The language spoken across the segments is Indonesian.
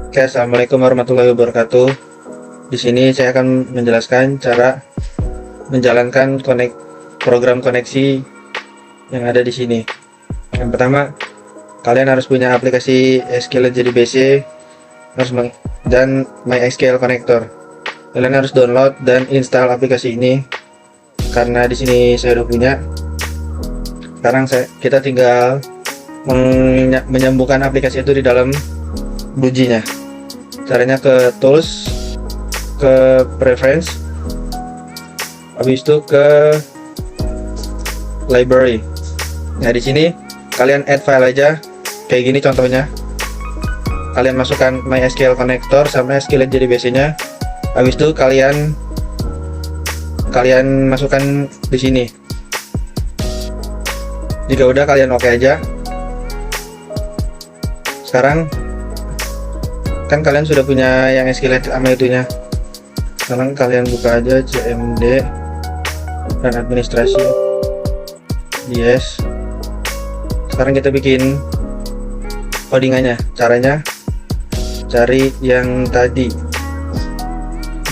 Oke, assalamualaikum warahmatullahi wabarakatuh. Di sini saya akan menjelaskan cara menjalankan program koneksi yang ada di sini. Yang pertama, kalian harus punya aplikasi SQL JDBC dan MySQL Connector. Kalian harus download dan install aplikasi ini karena di sini saya udah punya. Sekarang kita tinggal menyambungkan aplikasi itu di dalam BlueG-nya. Caranya ke Tools, ke Preference, habis itu ke Library. Nah, di sini kalian add file aja, kayak gini contohnya. Kalian masukkan MySQL Connector sama SQL JDBC-nya. Habis itu kalian masukkan di sini. Jika udah, kalian oke aja. Sekarang kan kalian sudah punya yang SQL sama itunya. Sekarang kalian buka aja CMD dan administrasi. Yes. Sekarang kita bikin codingannya. Caranya cari yang tadi,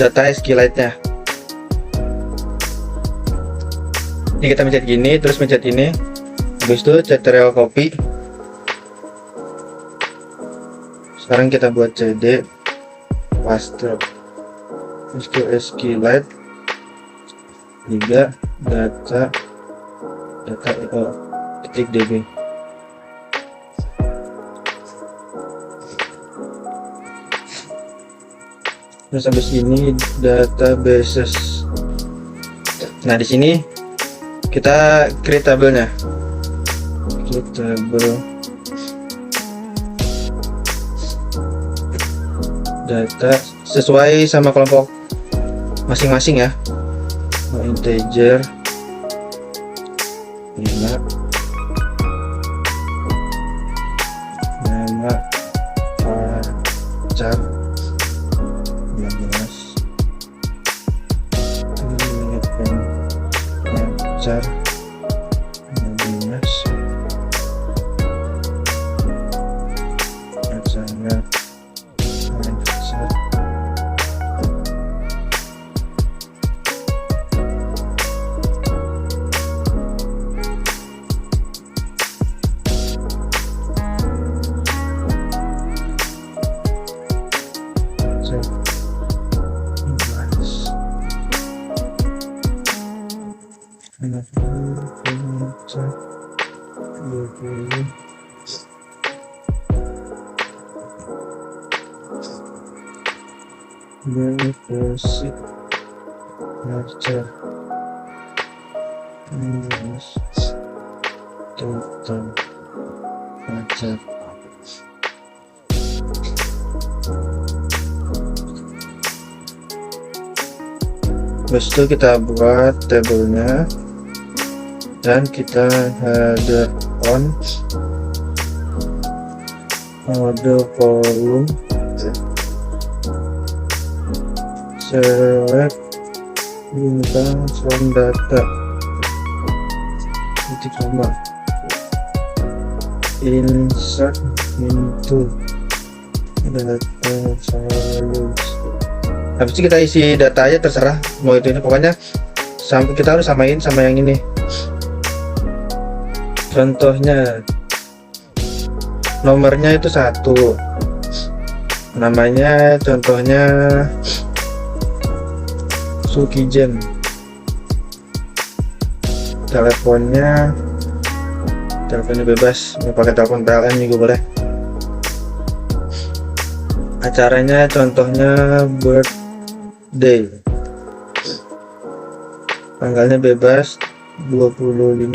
data SQLite-nya. Ini kita mencet gini, terus mencet ini. Habis itu ctrl copy. Sekarang kita buat cd paste SQLite 3 data titik db. Terus habis ini databases. Nah, di sini kita create tabelnya. Create table data sesuai sama kelompok masing-masing ya. Integer 5, nama pacar 15, pacar 15, pacarnya pacar. Deposit pacar total pacar. Habis itu kita buat tabelnya dan kita header on mode column, select bintang from data titik koma, insert into data values. Habis itu kita isi data aja, terserah mau itu ini, pokoknya kita harus samain sama yang ini. Contohnya nomornya itu 1, namanya contohnya Sukijen, teleponnya bebas, mau pakai telepon PLN juga boleh. Acaranya contohnya birthday, tanggalnya bebas 25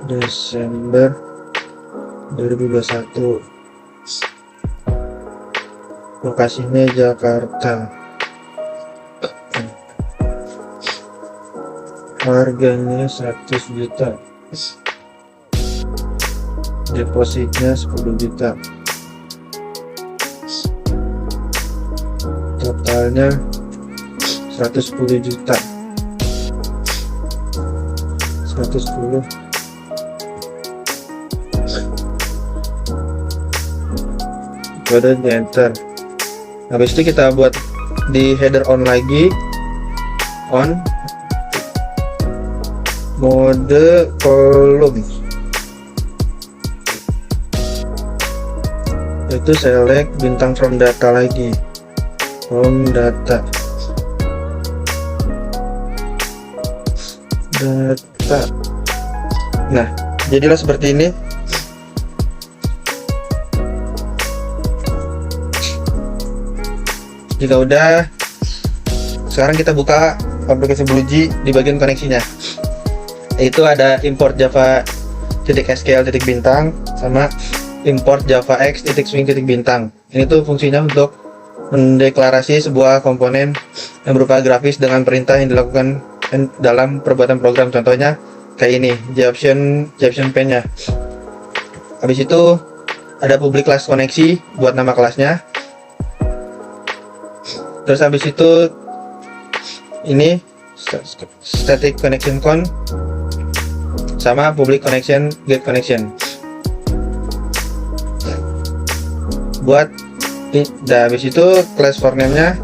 Desember 2021, lokasinya Jakarta, harganya 100 juta, depositnya 10 juta, totalnya 110 juta, 110. kode di enter. Habis itu kita buat di header on lagi, on mode kolom, itu select bintang from data lagi, from data. Nah, jadilah seperti ini. Jika udah, sekarang kita buka aplikasi BlueJ di bagian koneksinya. Itu ada import java.sql bintang sama import javax.swing bintang. Ini tuh fungsinya untuk mendeklarasi sebuah komponen yang berupa grafis dengan perintah yang dilakukan dalam perbuatan program. Contohnya kayak ini, JOption pane-nya. Habis itu ada public class koneksi buat nama kelasnya. Terus habis itu ini static connection con sama public connection get connection. Buat habis itu class for name-nya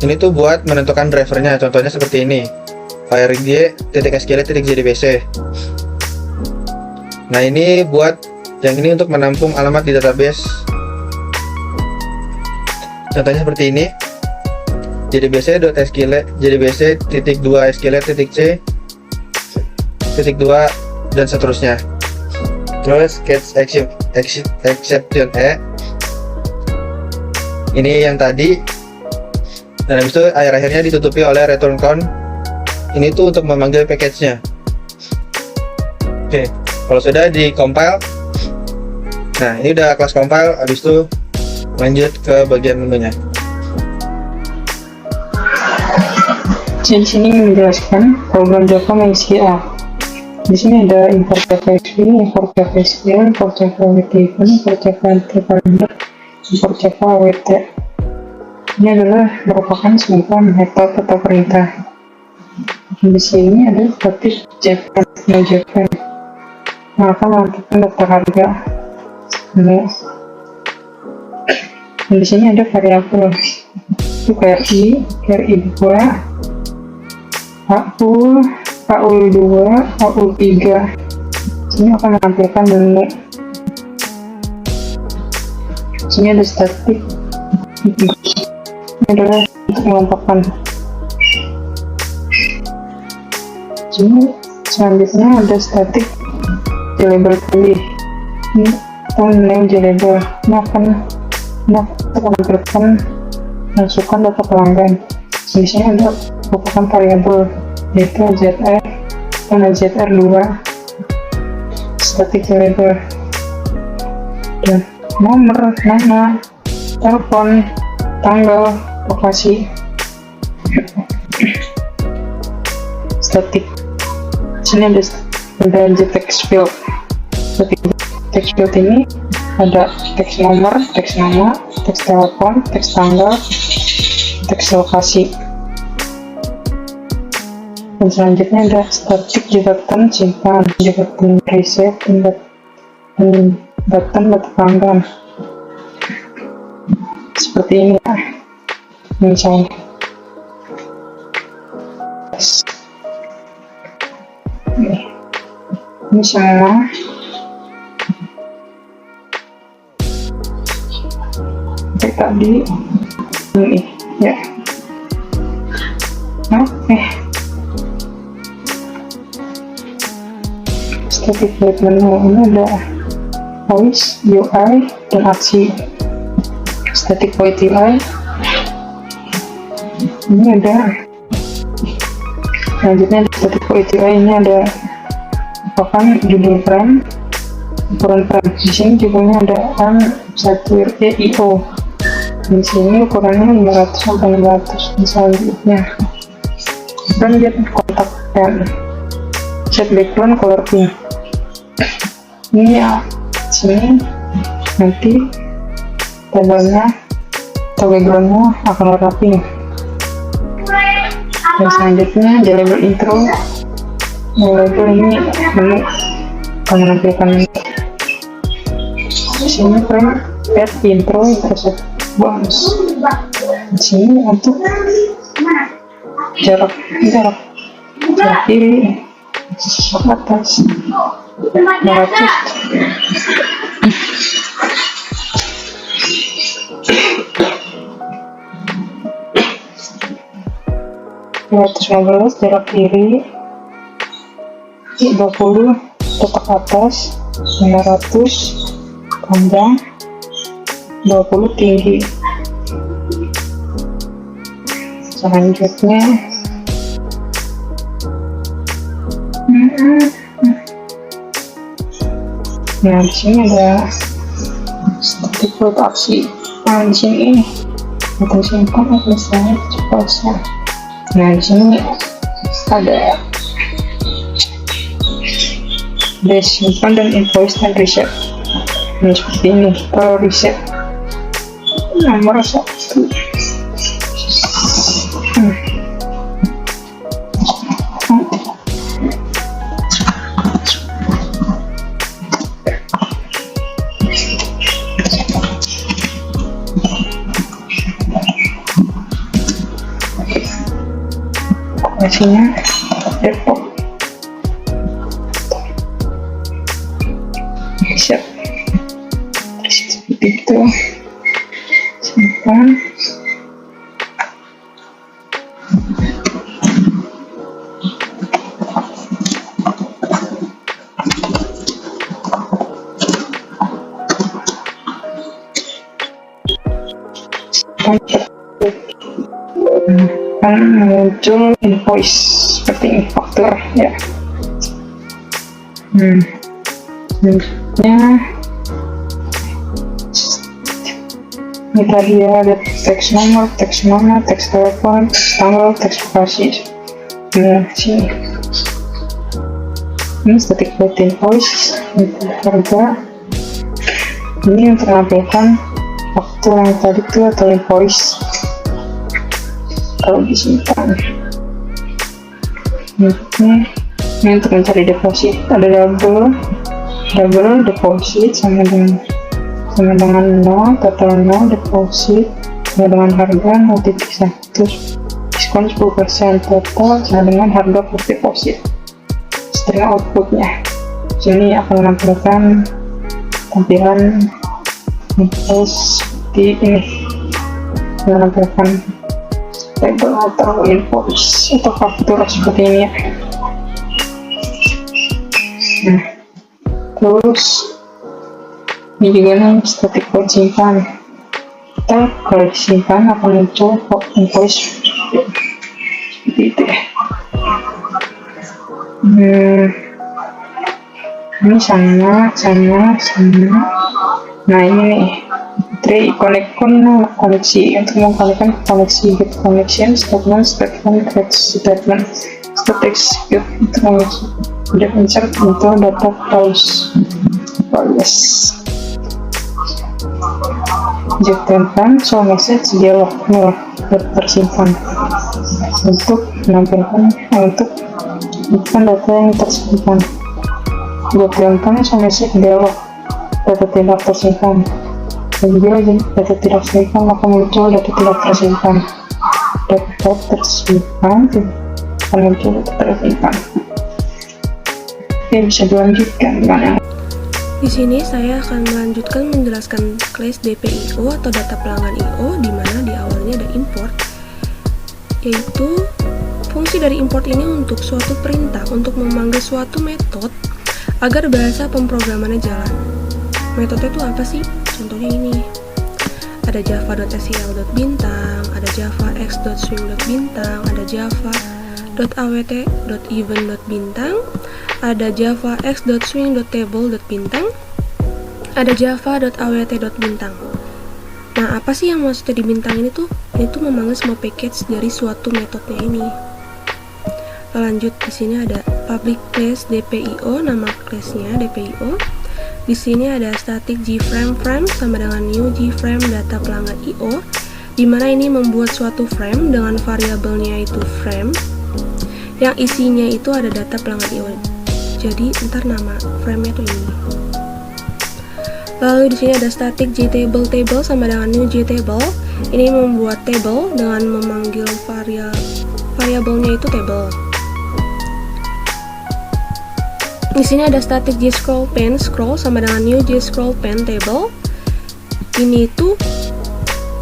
ini tuh buat menentukan drivernya. Contohnya seperti ini, firj.sql.jdbc. Nah, ini buat yang ini untuk menampung alamat di database. Contohnya seperti ini, jdbc.sql, jdbc.2sql.c .2 dan seterusnya. Terus catch exception ini yang tadi, dan habis itu akhir-akhirnya ditutupi oleh return count. Ini tuh untuk memanggil package-nya. Oke, kalau sudah di compile, nah ini udah kelas compile. Habis itu lanjut ke bagian menunya. Di sini menjelaskan program Java MySQL. Di sini ada import JavaScript, import JavaSQL, import Java Web, import Java Calendar, import Java WT. Ini adalah merupakan sebuah metode atau perintah. Di sini ada static Java, maka melakukan daftar harga. Dan di sini ada variabel itu KRI, KRI2, AUL2, AUL3. Sini akan menampilkan menu. Sini ada static. Ini adalah untuk mengelompokkan. Sini selanjutnya ada static label pilih. Ini name label. Ini akan menampilkan masukkan data pelanggan. Di sini ada merupakan variabel yaitu ZR dan ZR2, static label, dan nomor, nama, telepon, tanggal, lokasi. Static. Sini ada text field. Static text field ini ada teks nomor, teks nama, teks telepon, teks tanggal, teks lokasi. Dan selanjutnya ada static button simpan, button reset, dan button data pelanggan. Seperti ini ya, misalnya. Ini semua tadi ini ya. Oke. Static build menu ini ada voice, UI, dan aksi. Static void UI ini ada. Selanjutnya static void UI ini ada merupakan judul frame, ukuran frame. Di sini judulnya ada M1EIO. Di sini ukurannya 500 sampai 600. Selanjutnya dan get kontak pen, set background color pink. Ini ya, sini nanti tabelnya atau backgroundnya akan warna pink. Dan selanjutnya di label intro, label ini menu akan menampilkan. Di sini frame add intro intercept bonus. Di sini untuk jarak kiri ke atas 215 jarak kiri, 20 tetap atas, 500 panjang, 20 tinggi. Selanjutnya nah di sini ada static code aksi. Nah di sini kita simpan misalnya cepatnya. Nah di sini ada simpan dan invoice dan reset. Nah seperti ini. Kalau reset nomor 1 lokasinya Depok. Siap seperti itu, simpan. Akan muncul invoice seperti ini, faktur ya. Selanjutnya ini tadi ya, ada teks nomor, teks nama, teks telepon, teks tanggal, teks lokasi. Nah sini ini static vote invoice, harga. Ini untuk menampilkan faktur yang tadi itu atau invoice kalau disimpan. Ini untuk mencari deposit, ada double deposit sama dengan 0, total 0, deposit sama dengan harga, titik 100, diskon 10%, total sama dengan harga per deposit. Setelah outputnya sini akan menampilkan tampilan invoice seperti ini, menampilkan label atau invoice atau faktur seperti ini ya. Nah terus ini juga nih static code simpan. Kita kalau disimpan akan muncul invoice seperti itu ya. Ini sama. Nah ini nih koneksi untuk mengkonekkan koneksi get connection statement static execute untuk menguji udah insert untuk data pause. Jadikan show message dialog tersimpan untuk menampilkan untuk data yang tersimpan. Jadikan show message dialog data tidak tersimpan. Bila data tidak tersimpan maka muncul data tidak tersimpan. Data tersimpan akan muncul data tersimpan. Oke, bisa dilanjutkan dengan yang di sini saya akan melanjutkan menjelaskan class DPIO atau data pelanggan IO, di mana di awalnya ada import, yaitu fungsi dari import ini untuk suatu perintah untuk memanggil suatu metode agar bahasa pemrogramannya jalan. Metode itu apa sih? Contohnya ini. Ada java.scl.bintang, ada java.x.swing.bintang, ada java.awt.event.bintang, ada java.x.swing.table.bintang, ada java.awt.bintang. Nah, apa sih yang maksudnya di bintang ini tuh? Itu memanggil semua package dari suatu metodenya ini. Lanjut, di sini ada public class DPIO, nama classnya DPIO. Di sini ada static gframe sama dengan new gframe data pelanggan IO, di mana ini membuat suatu frame dengan variabelnya itu frame, yang isinya itu ada data pelanggan IO. Jadi ntar nama frame-nya tuh ini. Lalu di sini ada static JTable table sama dengan new JTable. Ini membuat table dengan memanggil variabelnya itu table. Di sini ada static JScrollPan scroll sama dengan new JScrollPan table. Ini itu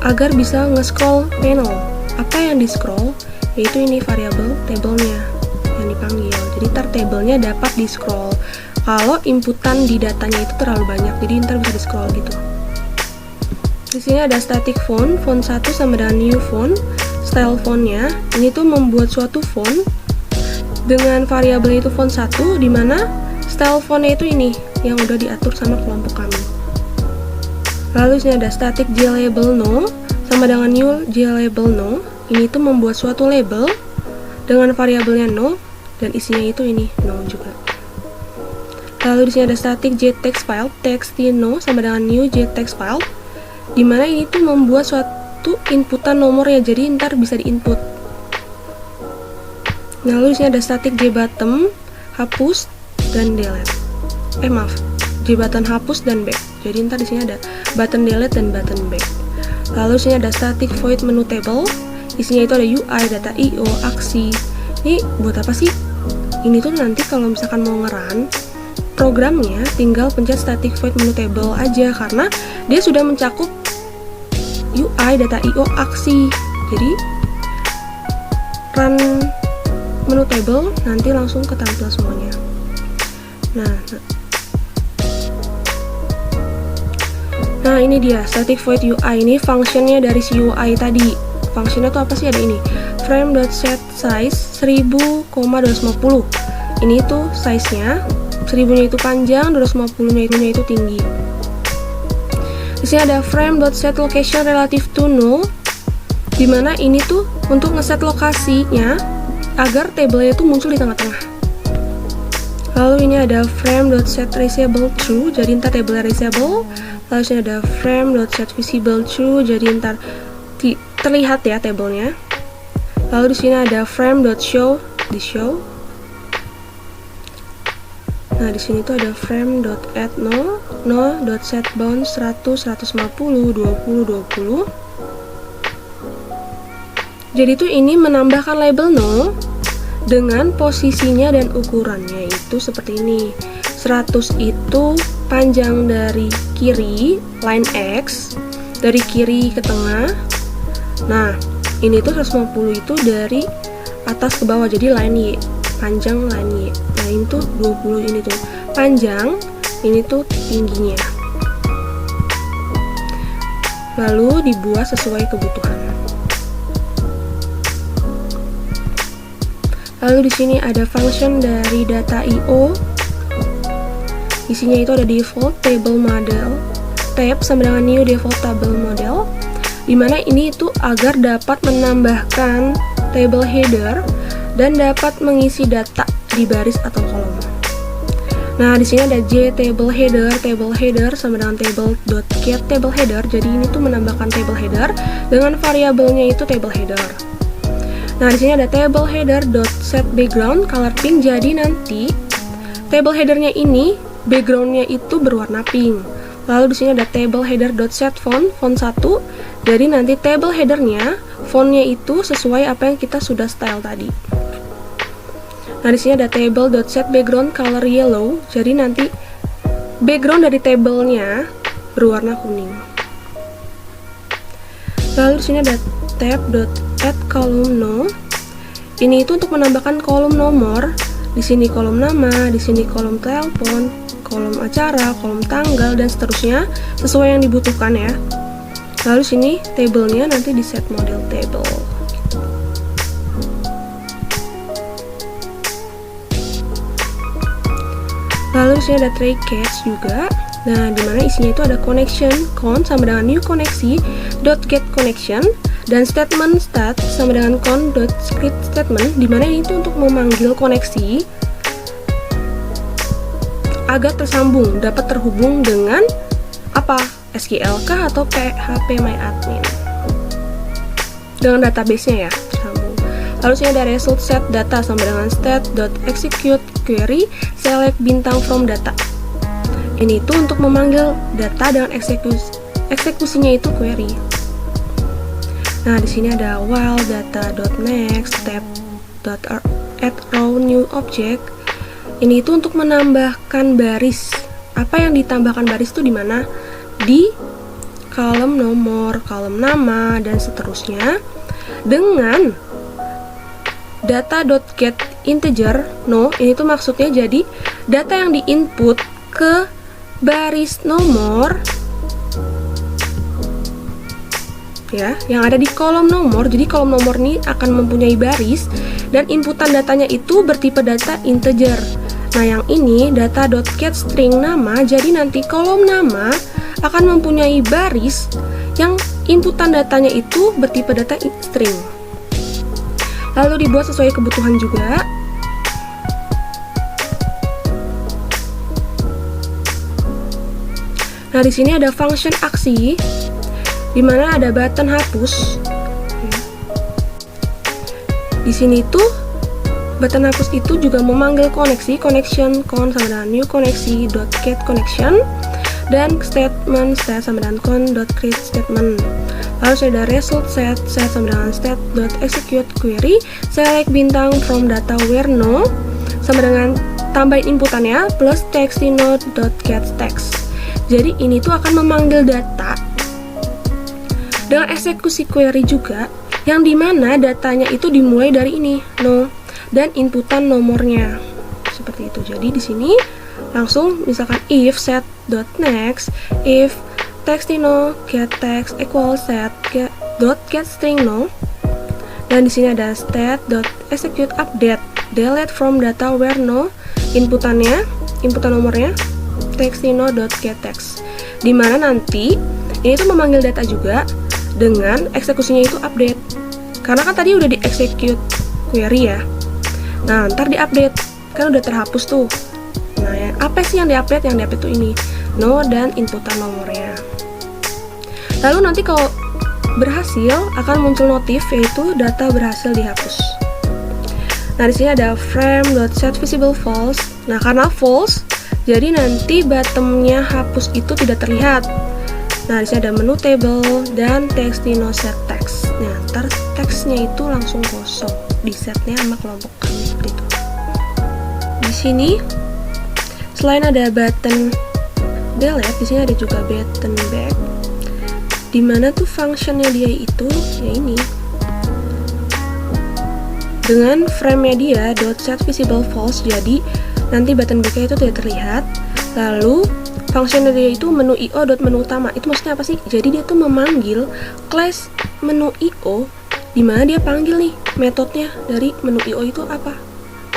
agar bisa nge-scroll panel. Apa yang di-scroll? Yaitu ini variabel tablenya yang dipanggil. Jadi ntar tablenya dapat di-scroll. Kalau inputan di datanya itu terlalu banyak, jadi ntar bisa di-scroll gitu. Di sini ada static font 1 sama dengan new font. Style fontnya, ini tuh membuat suatu font dengan variabel itu font 1, dimana style fontnya itu ini yang udah diatur sama kelompok kami. Lalu sini ada static JLabel no sama dengan new JLabel no. Ini tuh membuat suatu label dengan variabelnya no dan isinya itu ini no juga. Lalu di sini ada static JTextFile no sama dengan new JTextFile, dimana ini tuh membuat suatu inputan nomornya, jadi ntar bisa diinput. Lalu di sini ada static JButton hapus dan delete. JButton hapus dan back. Jadi ntar di sini ada button delete dan button back. Lalu di sini ada static void menu table. Isinya itu ada UI, data IO, aksi. Ini buat apa sih? Ini tuh nanti kalau misalkan mau nge-run programnya, tinggal pencet static void menu table aja karena dia sudah mencakup UI, data IO, aksi. Jadi run menu table nanti langsung ketampil semuanya. Nah ini dia static void UI. Ini functionnya dari si UI tadi. Functionnya tuh apa sih? Ada ini frame.setSize 1000,250. Ini tuh size-nya 1000-nya itu panjang, 250-nya itu tinggi. Di sini ada frame.setLocation relative to null, dimana ini tuh untuk ngeset lokasinya agar tabelnya itu muncul di tengah-tengah. Lalu ini ada frame.setReachable true, jadi ntar tabelnya reachable. Lalu sini ada frame.setVisible true, jadi ntar terlihat ya tabelnya. Lalu di sini ada frame.show di show. Nah di sini tuh ada frame.add no.setBound 100, 150, 20, 20. Jadi tuh ini menambahkan label no dengan posisinya dan ukurannya itu seperti ini. 100 itu panjang dari kiri, line X, dari kiri ke tengah. Nah, ini tuh 150 itu dari atas ke bawah, jadi line Y, panjang line Y. Nah, ini tuh 20 ini tuh panjang, ini tuh tingginya. Lalu dibuat sesuai kebutuhan. Lalu di sini ada function dari data IO. Isinya itu ada default table model, tab sama dengan new default table model. Dimana ini itu agar dapat menambahkan table header dan dapat mengisi data di baris atau kolom. Nah, di sini ada table header sama dengan table.get table header. Jadi ini tuh menambahkan table header dengan variabelnya itu table header. Nah, di sini ada table header.set background color pink. Jadi nanti table headernya ini backgroundnya itu berwarna pink. Lalu di sini ada table header.set font 1. Jadi nanti table headernya fontnya itu sesuai apa yang kita sudah style tadi. Nah di sini ada table.set background color yellow. Jadi nanti background dari tablenya berwarna kuning. Lalu di sini ada tab.add column no. Ini itu untuk menambahkan kolom nomor. Di sini kolom nama, di sini kolom telepon, kolom acara, kolom tanggal dan seterusnya sesuai yang dibutuhkan ya. Lalu sini tabelnya nanti di set model table. Lalu sini ada try catch juga. Nah, dimana isinya itu ada connection count sama dengan new koneksi .get connection dan statement stat sama dengan count.script statement, dimana ini itu untuk memanggil koneksi agar tersambung, dapat terhubung dengan apa? SQL kah atau phpMyAdmin dengan database-nya ya, tersambung. Lalu sini ada result set data sama dengan stat.execute query select bintang from data. Ini itu untuk memanggil data dengan eksekusinya itu query. Nah, di sini ada while data.next tab.add row new object. Ini itu untuk menambahkan baris. Apa yang ditambahkan baris itu di mana? Di kolom nomor, kolom nama, dan seterusnya dengan data.getInteger. No, ini tuh maksudnya jadi data yang diinput ke baris nomor ya, yang ada di kolom nomor. Jadi kolom nomor ini akan mempunyai baris dan inputan datanya itu bertipe data integer. Nah, yang ini data.getString nama, jadi nanti kolom nama akan mempunyai baris yang inputan datanya itu bertipe data string. Lalu dibuat sesuai kebutuhan juga. Nah, di sini ada function aksi, di mana ada button hapus. Di sini tuh button hapus itu juga memanggil koneksi, connection con sama dengan new koneksi .get connection, dan statement state sama dengan con.create statement. Lalu ada result set sama dengan state.execute query, select bintang from data where no sama dengan tambahin inputannya plus textino.getText. Jadi ini tuh akan memanggil data dengan eksekusi query juga, yang dimana datanya itu dimulai dari ini no dan inputan nomornya seperti itu. Jadi di sini langsung misalkan if set.next if textino getText equals set.getString no, dan di sini ada state.execute update delete from data where no, inputan nomornya textino.getText, dimana nanti ini tuh memanggil data juga dengan eksekusinya itu update, karena kan tadi udah di execute query ya. Nah, ntar di update kan udah terhapus tuh. Nah, apa sih yang diupdate? Yang diupdate tuh ini no dan inputan nomornya. Lalu nanti kalau berhasil akan muncul notif, yaitu data berhasil dihapus. Nah, di sini ada frame.setVisibleFalse. Nah, karena false jadi nanti bottomnya hapus itu tidak terlihat. Nah, di sini ada menu table dan textino.setText. Nah, ntar teksnya itu langsung kosong, di setnya sama kelompokkan seperti itu. Di sini selain ada button delete, di sini ada juga button back, dimana tuh functionnya dia itu ya ini dengan frame-nya dia .setVisibleFalse, jadi nanti button back-nya itu tidak terlihat. Lalu function dia itu menu io menu utama. Itu maksudnya apa sih? Jadi dia tuh memanggil class menu io, dimana dia panggil nih metodenya dari menu io itu apa?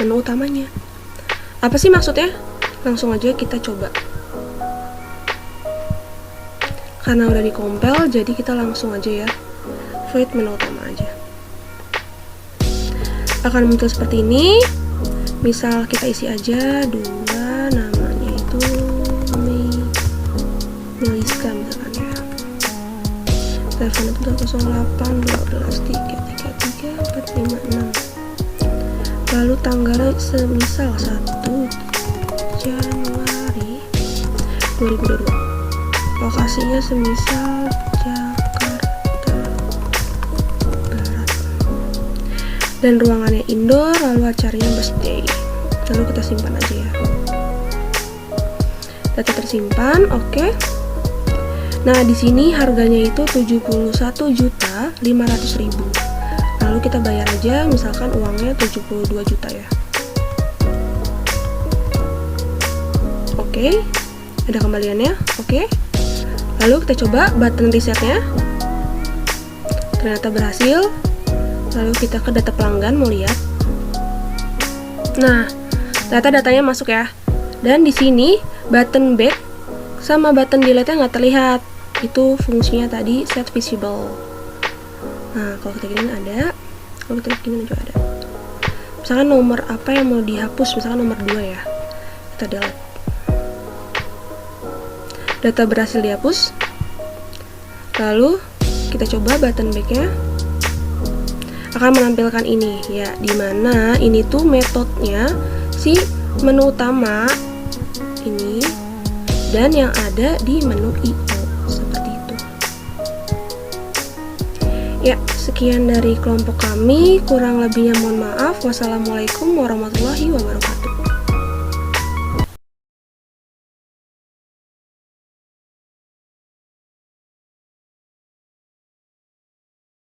Menu utamanya. Apa sih maksudnya? Langsung aja kita coba. Karena udah dikompel, jadi kita langsung aja ya void menu utama aja. Akan muncul seperti ini. Misal kita isi aja 2, namanya itu Meliska misalkan ya. Telepon itu 08 12 333 456. Lalu tanggalnya semisal 1 Januari 2022. Lokasinya semisal Jakarta Barat. Dan ruangannya indoor, lalu acaranya birthday. Lalu kita simpan aja ya. Data tersimpan, oke. Nah, di sini harganya itu 71.500.000. Lalu kita bayar aja, misalkan uangnya 72 juta ya. Oke. Ada kembaliannya, oke. Lalu kita coba button resetnya. Ternyata berhasil. Lalu kita ke data pelanggan, mau lihat. Nah, datanya masuk ya. Dan di sini button back sama button delete-nya nggak terlihat. Itu fungsinya tadi set visible. Nah, kalau kita gini ada, kalau kita gini juga ada. Misalkan nomor apa yang mau dihapus, misalkan nomor 2 ya. Kita delete. Data berhasil dihapus. Lalu kita coba button back-nya. Akan menampilkan ini ya, dimana ini tuh metodenya si menu utama ini dan yang ada di menu I/O seperti itu. Ya, sekian dari kelompok kami, kurang lebihnya mohon maaf. Wassalamualaikum warahmatullahi wabarakatuh.